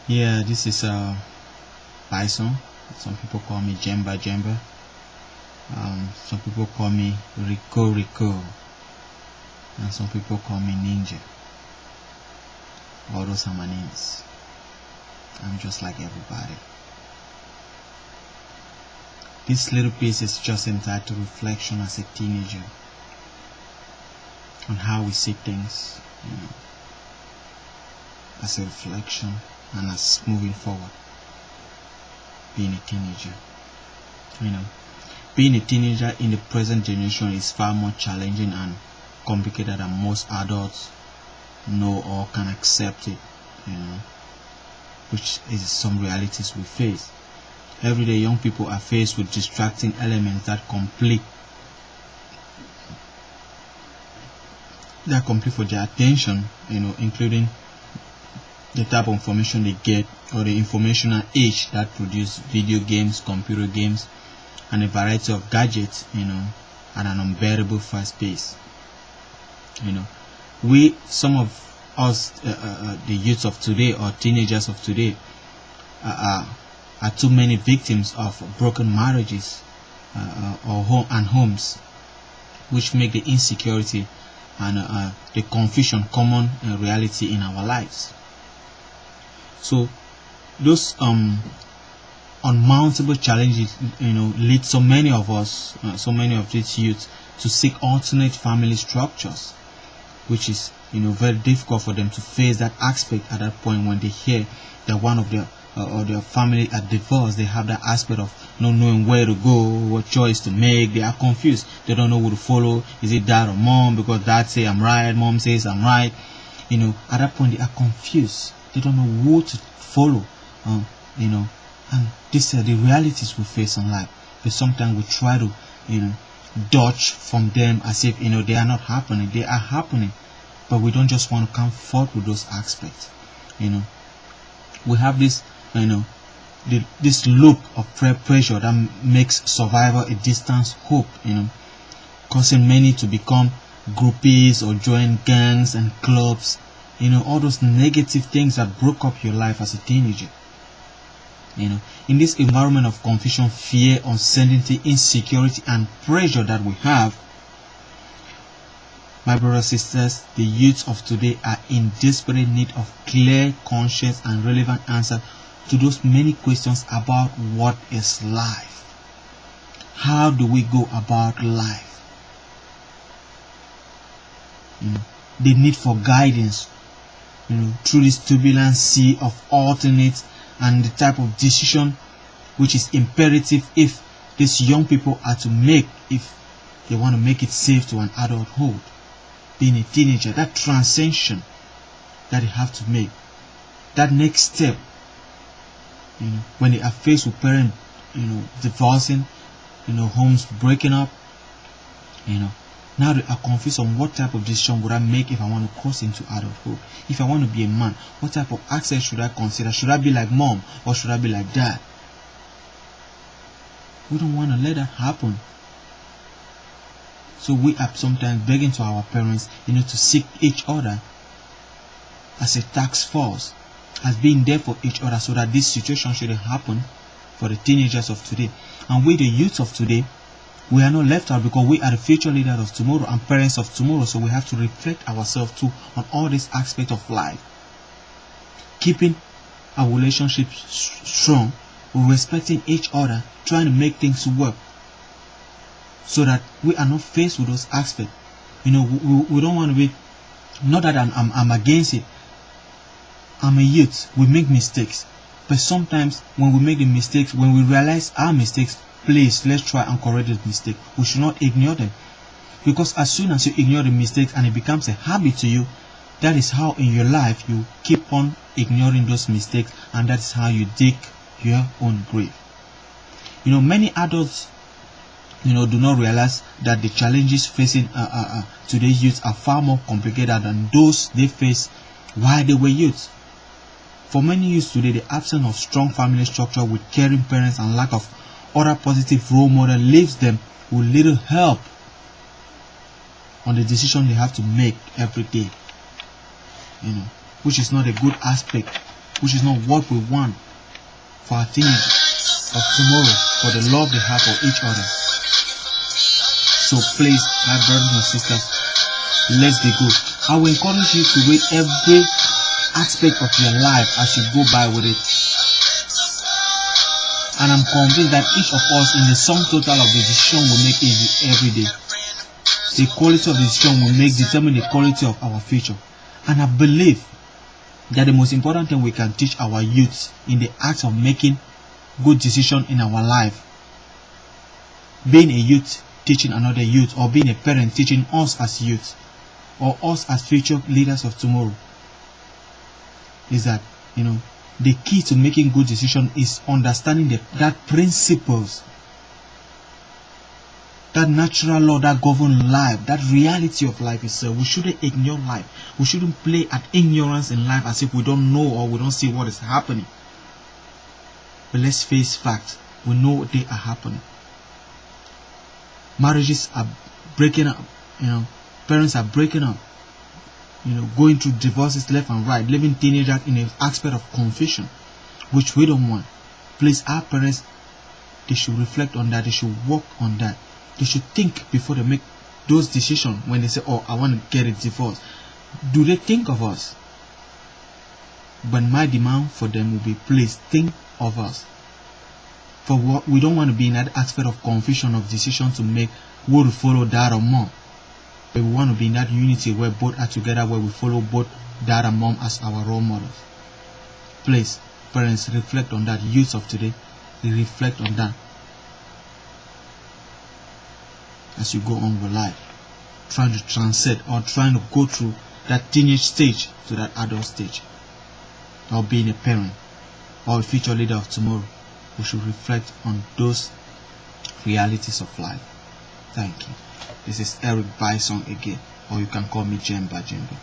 Yeah, this is Bison. Some people call me Jemba Jemba. Some people call me Rico Rico, and some people call me Ninja. All those are my names. I'm just like everybody. This little piece is just entitled Reflection as a Teenager on how we see things, as a reflection and as moving forward. Being a teenager, being a teenager in the present generation is far more challenging and complicated than most adults know or can accept it, which is some realities we face. Every day, young people are faced with distracting elements that complete for their attention, including the type of information they get or the informational age that produce video games, computer games, and a variety of gadgets, at an unbearable fast pace. Some of us, the youths of today or teenagers of today, are too many victims of broken marriages or homes, which make the insecurity and the confusion common reality in our lives. So those unmountable challenges, lead so many of us, so many of these youths, to seek alternate family structures, which is very difficult for them to face that aspect at that point when they hear that one of their or their family are divorced. They have that aspect of not knowing where to go, what choice to make. They are confused. They don't know who to follow. Is it dad or mom? Because dad says I'm right, mom says I'm right. At that point they are confused. They don't know who to follow. And these are the realities we face in life. But sometimes we try to, dodge from them as if they are not happening. They are happening, but we don't just want to come forth with those aspects. We have this, this loop of pressure that makes survival a distant hope, causing many to become groupies or join gangs and clubs, all those negative things that broke up your life as a teenager. In this environment of confusion, fear, uncertainty, insecurity, and pressure that we have, my brothers and sisters, the youths of today are in desperate need of clear, conscious, and relevant answers to those many questions about what is life. How do we go about life? The need for guidance, through this turbulent sea of alternates, and the type of decision which is imperative if these young people are to make, if they want to make it safe to an adulthood. Being a teenager, that transition that they have to make, that next step, when they are faced with parents, divorcing, homes breaking up, now they are confused on what type of decision would I make if I want to cross into adulthood. If I want to be a man, what type of access should I consider? Should I be like mom or should I be like dad? We don't want to let that happen. So we are sometimes begging to our parents, to seek each other as a task force, as being there for each other, so that this situation shouldn't happen for the teenagers of today. And we, the youths of today, we are not left out, because we are the future leaders of tomorrow and parents of tomorrow. So we have to reflect ourselves too on all these aspects of life, keeping our relationships strong, respecting each other, trying to make things work, so that we are not faced with those aspects. We don't want to be, not that I'm against it. I'm a youth. We make mistakes, but sometimes when we make the mistakes, when we realize our mistakes, please, let's try and correct the mistake. We should not ignore them, because as soon as you ignore the mistakes and it becomes a habit to you, that is how in your life you keep on ignoring those mistakes, and that is how you dig your own grave. Many adults, do not realize that the challenges facing today's youth are far more complicated than those they faced while they were youth. For many youths today, the absence of strong family structure with caring parents and lack of other positive role model leaves them with little help on the decision they have to make every day, which is not a good aspect, which is not what we want for our teenagers of tomorrow, for the love they have for each other. So please, my brothers and sisters, let's be good. I will encourage you to read every aspect of your life as you go by with it. And I'm convinced that each of us in the sum total of the decision we make every day, the quality of the decision we make determine the quality of our future. And I believe that the most important thing we can teach our youth in the act of making good decisions in our life, being a youth teaching another youth, or being a parent teaching us as youth, or us as future leaders of tomorrow, is that, the key to making good decisions is understanding that principles, that natural law that govern life, that reality of life itself. We shouldn't ignore life. We shouldn't play at ignorance in life as if we don't know or we don't see what is happening. But let's face facts. We know they are happening. Marriages are breaking up. Parents are breaking up. Going through divorces left and right, leaving teenagers in an aspect of confusion, which we don't want. Please, our parents, they should reflect on that. They should work on that. They should think before they make those decisions. When they say, oh, I want to get a divorce, do they think of us? But my demand for them will be, please think of us. For what we don't want to be in that aspect of confusion of decision to make, will follow dad or mom. But we want to be in that unity where both are together, where we follow both dad and mom as our role models. Please, parents, reflect on that. Youth of today, reflect on that as you go on with life, trying to transcend or trying to go through that teenage stage to that adult stage, or being a parent or a future leader of tomorrow. We should reflect on those realities of life. Thank you. This is Eric Bison again, or you can call me Jemba Jemba.